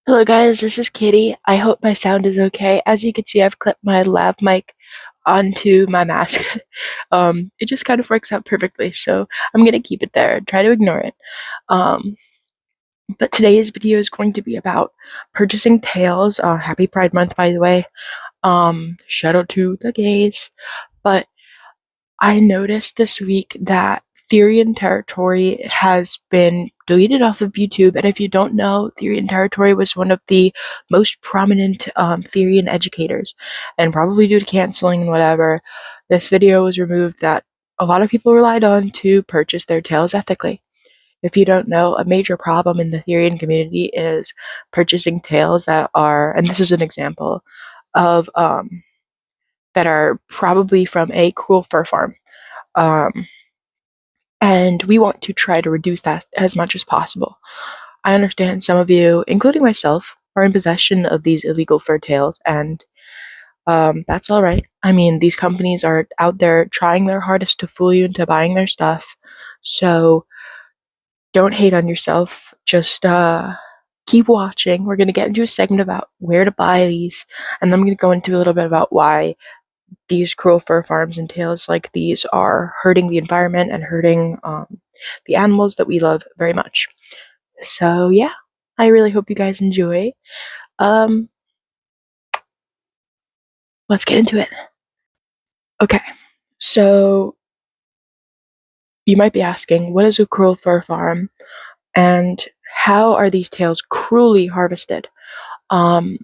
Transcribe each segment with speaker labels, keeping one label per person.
Speaker 1: Hello guys, this is Kitty. I hope my sound is okay. As you can see, I've clipped my lav mic onto my mask. It just kind of works out perfectly, so I'm gonna keep it there and try to ignore it. Um, but today's video is going to be about purchasing tails. Happy Pride Month, by the way. Shout out to the gays. But I noticed this week that Therian Territory has been deleted off of YouTube, and if you don't know, Therian Territory was one of the most prominent Therian educators, and probably due to canceling and whatever, this video was removed that a lot of people relied on to purchase their tails ethically. If you don't know, a major problem in the Therian community is purchasing tails that are, and this is an example of that are probably from a cruel fur farm. Um, and we want to try to reduce that as much as possible. I understand some of you, including myself, are in possession of these illegal fur tails, and that's all right. I mean, these companies are out there trying their hardest to fool you into buying their stuff, so don't hate on yourself. Just keep watching. We're going to get into a segment about where to buy these, and then I'm going to go into a little bit about why these cruel fur farms and tails like these are hurting the environment and hurting the animals that we love very much. So yeah, I really hope you guys enjoy. Um, let's get into it. Okay, so you might be asking, what is a cruel fur farm, and how are these tails cruelly harvested? Um,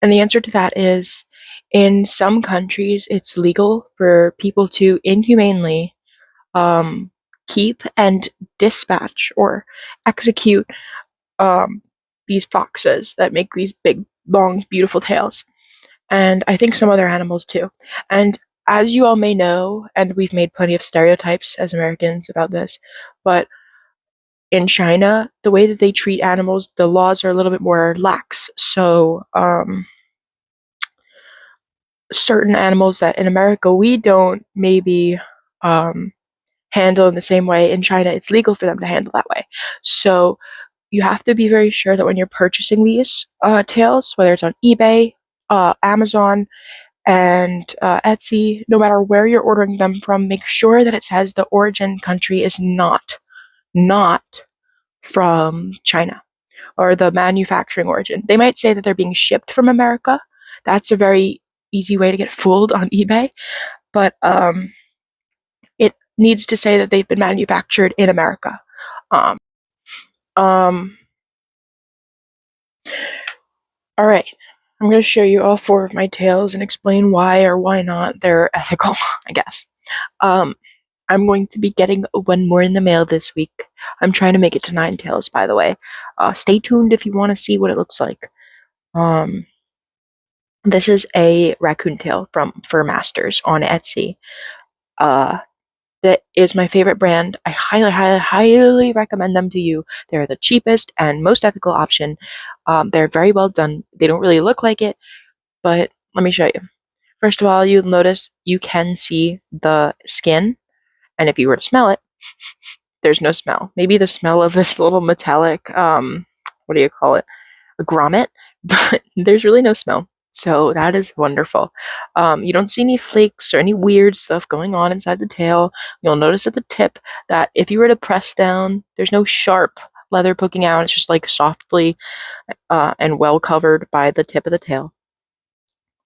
Speaker 1: and the answer to that is, in some countries, it's legal for people to inhumanely um, keep and dispatch or execute um, these foxes that make these big, long, beautiful tails. And I think some other animals too. And as you all may know, and we've made plenty of stereotypes as Americans about this, but in China, the way that they treat animals, the laws are a little bit more lax. So, certain animals that in America we don't maybe um, handle in the same way, in China it's legal for them to handle that way. So, you have to be very sure that when you're purchasing these tails, whether it's on eBay, Amazon, and Etsy, no matter where you're ordering them from, make sure that it says the origin country is not from China, or the manufacturing origin. They might say that they're being shipped from America. That's a very easy way to get fooled on eBay, but it needs to say that they've been manufactured in America. Um, um, all right. I'm going to show you all four of my tails and explain why or why not they're ethical, I guess. Um, I'm going to be getting one more in the mail this week. I'm trying to make it to 9 tails, by the way. Stay tuned if you want to see what it looks like. This is a raccoon tail from Fur Masters on Etsy. That is my favorite brand. I highly recommend them to you. They're the cheapest and most ethical option. They're very well done. They don't really look like it, but let me show you. First of all, you'll notice you can see the skin, and if you were to smell it, there's no smell. Maybe the smell of this little metallic, what do you call it? A grommet, but there's really no smell. So that is wonderful. You don't see any flakes or any weird stuff going on inside the tail. You'll notice at the tip that if you were to press down, there's no sharp leather poking out. It's just like softly and well covered by the tip of the tail.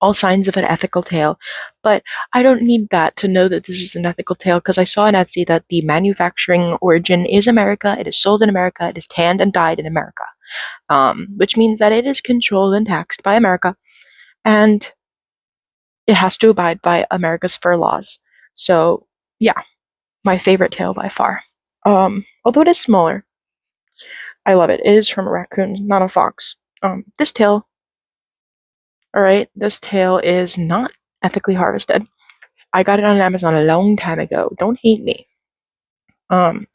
Speaker 1: All signs of an ethical tail, but I don't need that to know that this is an ethical tail, because I saw on Etsy that the manufacturing origin is America, it is sold in America, it is tanned and dyed in America, which means that it is controlled and taxed by America, and it has to abide by America's fur laws. So, yeah, my favorite tail by far. Although it is smaller, I love it. It is from a raccoon, not a fox. This tail, alright, this tail is not ethically harvested. I got it on Amazon a long time ago. Don't hate me. You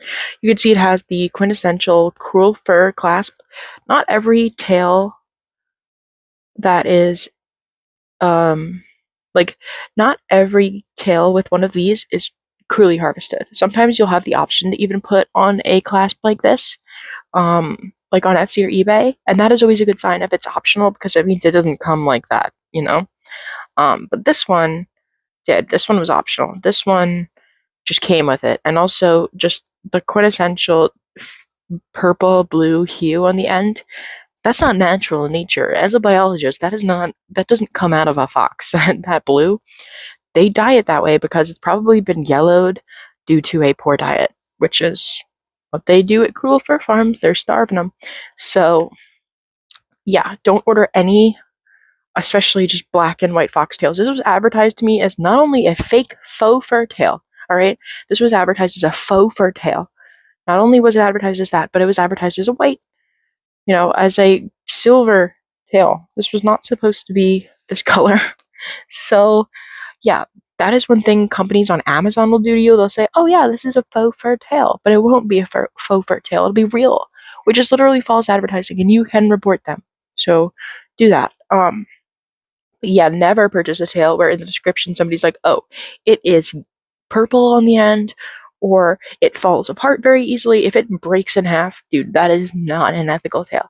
Speaker 1: can see it has the quintessential cruel fur clasp. Not every tail that is, like, not every tail with one of these is cruelly harvested. Sometimes you'll have the option to even put on a clasp like this. like on Etsy or eBay, and that is always a good sign if it's optional because it means it doesn't come like that, you know. But this one did. This one was optional. This one just came with it, and also just the quintessential purple blue hue on the end. That's not natural in nature. As a biologist, that doesn't come out of a fox. That blue, they dye it that way because it's probably been yellowed due to a poor diet, which is what they do at cruel fur farms. They're starving them. So yeah, don't order any, especially just black and white foxtails. This was advertised to me as not only a fake faux fur tail, all right? This was advertised as a faux fur tail. Not only was it advertised as that, but it was advertised as a white, as a silver tail. This was not supposed to be this color. So, yeah, that is one thing companies on Amazon will do to you. They'll say, oh, yeah, this is a faux fur tail, but it won't be a faux fur tail. It'll be real, which is literally false advertising, and you can report them. So, do that. Yeah, never purchase a tail where in the description somebody's like, oh, it is purple on the end, or it falls apart very easily. If it breaks in half, dude, that is not an ethical tail,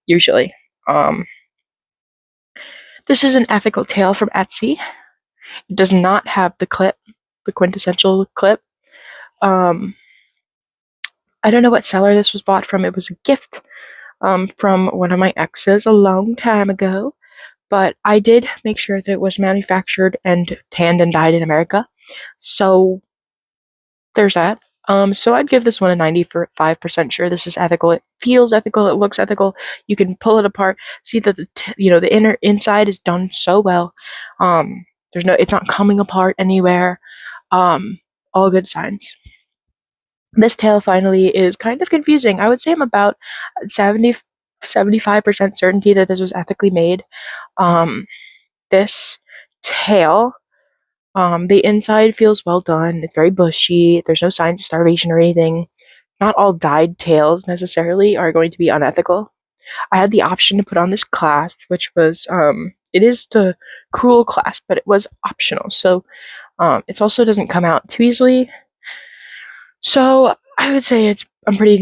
Speaker 1: usually. This is an ethical tail from Etsy. It does not have the clip, the quintessential clip. I don't know what seller this was bought from. It was a gift from one of my exes a long time ago. But I did make sure that it was manufactured and tanned and dyed in America. So there's that. So I'd give this one a 95% sure this is ethical. It feels ethical. It looks ethical. You can pull it apart, see that the inner inside is done so well. It's not coming apart anywhere. All good signs. This tail finally is kind of confusing. I would say I'm about 75% certainty that this was ethically made. This tail, the inside feels well done. It's very bushy. There's no signs of starvation or anything. Not all dyed tails necessarily are going to be unethical. I had the option to put on this clasp, which was it is the cruel clasp, but it was optional. So it also doesn't come out too easily. So I would say I'm pretty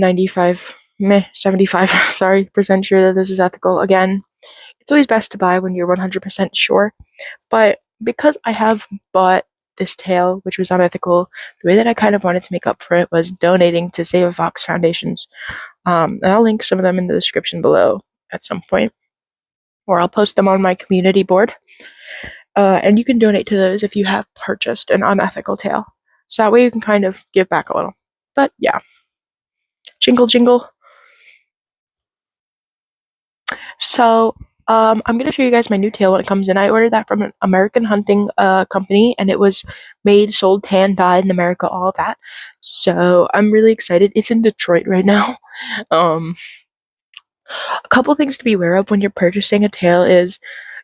Speaker 1: 75 sorry, percent sure that this is ethical. Again, it's always best to buy when you're 100% sure. But because I have bought this tail, which was unethical, the way that I kind of wanted to make up for it was donating to Save a Fox foundations. And I'll link some of them in the description below at some point, or I'll post them on my community board. And you can donate to those if you have purchased an unethical tail. So that way you can kind of give back a little. But yeah, jingle jingle. So I'm gonna show you guys my new tail when it comes in. I ordered that from an American hunting company, and it was made, sold, tan, dyed in America, all of that. So I'm really excited. It's in Detroit right now. A couple things to be aware of when you're purchasing a tail is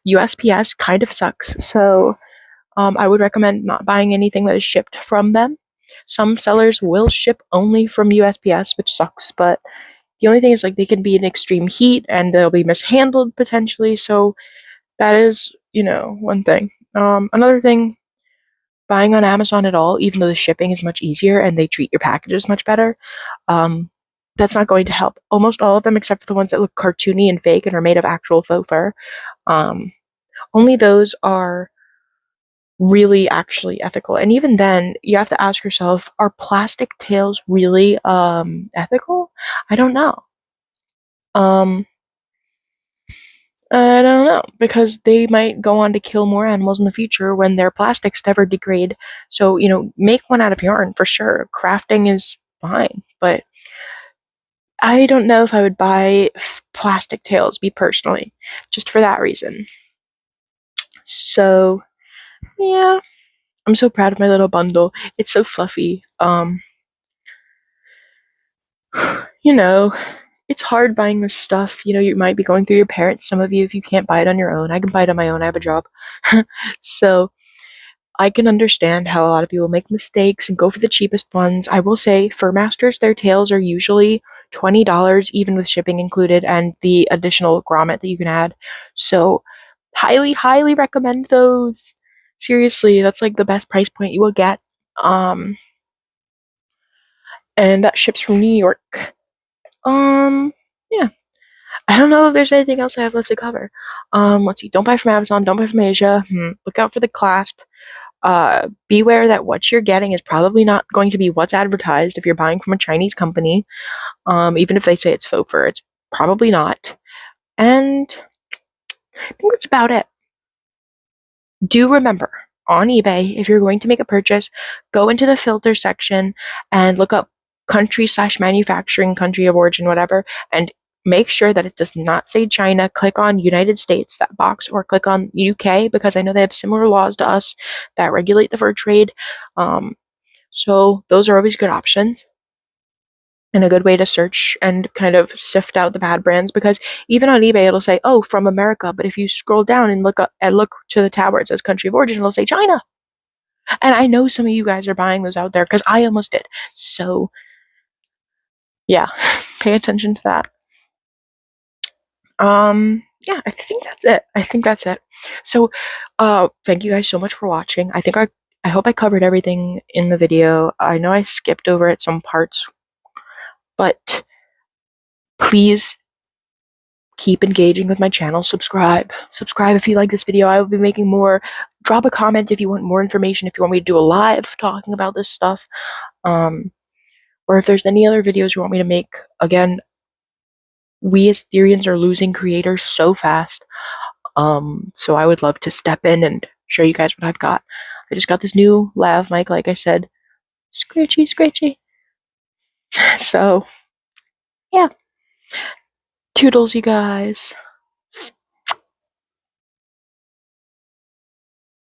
Speaker 1: USPS kind of sucks. So I would recommend not buying anything that is shipped from them. Some sellers will ship only from USPS, which sucks, but the only thing is like they can be in extreme heat and they'll be mishandled potentially. So that is, one thing. Another thing, buying on Amazon at all, even though the shipping is much easier and they treat your packages much better, that's not going to help. Almost all of them, except for the ones that look cartoony and fake and are made of actual faux fur, only those are really actually ethical. And even then, you have to ask yourself, are plastic tails really ethical? I don't know. I don't know, because they might go on to kill more animals in the future when their plastics never degrade. So, make one out of yarn for sure. Crafting is fine, but I don't know if I would buy plastic tails, me personally, just for that reason. So, yeah, I'm so proud of my little bundle. It's so fluffy. You know, it's hard buying this stuff. You might be going through your parents. Some of you, if you can't buy it on your own, I can buy it on my own. I have a job. So I can understand how a lot of people make mistakes and go for the cheapest ones. I will say, Fur Masters, their tails are usually $20, even with shipping included, and the additional grommet that you can add. So highly, highly recommend those. Seriously, that's like the best price point you will get. And that ships from New York. Yeah. I don't know if there's anything else I have left to cover. Let's see. Don't buy from Amazon. Don't buy from Asia. Look out for the clasp. Beware that what you're getting is probably not going to be what's advertised if you're buying from a Chinese company. Even if they say it's faux fur, it's probably not. And I think that's about it. Do remember on eBay, if you're going to make a purchase, go into the filter section and look up country slash manufacturing, country of origin, whatever, and make sure that it does not say China. Click on United States, that box, or click on UK because I know they have similar laws to us that regulate the fur trade. So those are always good options and a good way to search and kind of sift out the bad brands because even on eBay it'll say, "Oh, from America," but if you scroll down and look to the tab where it says country of origin, it'll say China. And I know some of you guys are buying those out there because I almost did. So yeah, pay attention to that. Yeah, I think that's it. So thank you guys so much for watching. I hope I covered everything in the video. I know I skipped over at some parts, but please keep engaging with my channel. Subscribe if you like this video. I will be making more. Drop a comment if you want more information, if you want me to do a live talking about this stuff, or if there's any other videos you want me to make. Again, we as Therians are losing creators so fast, so I would love to step in and show you guys what I've got. I just got this new lav mic, like I said. Scratchy. So yeah, toodles, you guys.